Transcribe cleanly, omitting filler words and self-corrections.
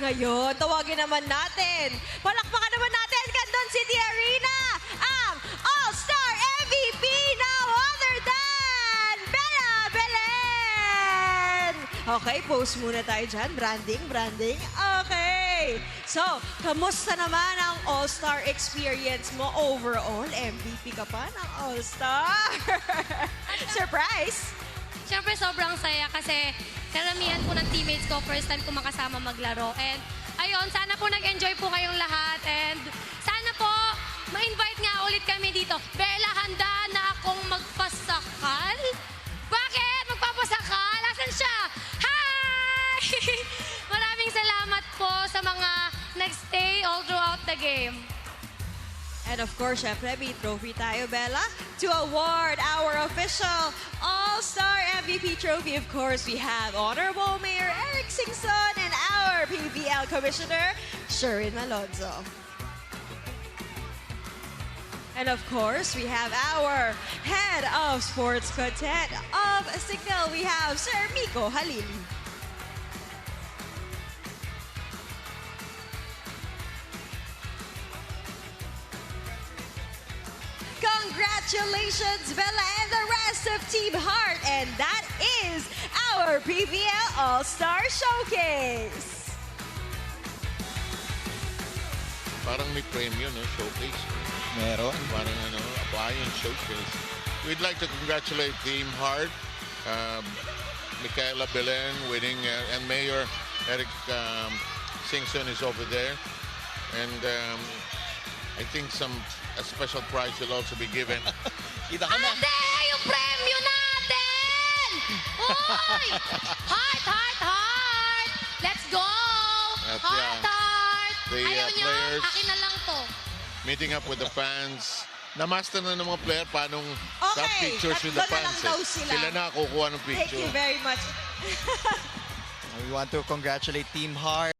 Ngayon, tawagin naman natin. Palakpakan naman natin, Candon City Arena, ang All-Star MVP na other than Bella Belen! Okay, post muna tayo dyan. Branding. Okay. So, kamusta naman ang All-Star experience mo overall? MVP ka pa ng All-Star? Surprise! Siyempre, sobrang saya kasi karamihan po ng teammates ko, first time ko makasama maglaro. And ayun, sana po nag-enjoy po kayong lahat. And sana po, ma-invite nga ulit kami dito. Bella, handa na akong magpasakal? Bakit? Magpapasakal? Asan siya? Hi! Maraming salamat po sa mga nag-stay all throughout the game. And of course, syempre, may trophy tayo, Bella, to award our official All-Star MVP trophy. Of course, we have Honorable Mayor Eric Singson and our PBL Commissioner, Sherwin Alonzo. And of course, we have our Head of Sports Content of Signal. We have Sir Miko Halili. Congratulations, Bella and the rest of Team Heart. And that is our PBL All-Star Showcase. Parang may premium, no? Showcase. Meron. Parang appliance showcase. We'd like to congratulate Team Heart, Micaela Belen winning, and Mayor Eric Singson is over there. And I think a special prize will also be given. Kita ka na. Ate, yung premyo natin! Uy! Heart! Let's go! At, Heart! the, Ayaw nyo, players- akin na lang to. Meeting up with the fans. Na-master na ng mga player paanong top Okay, pictures with the tatlo na fans. lang daw sila. Sila na kukuha ng Thank picture. you very much. We want to congratulate Team Heart.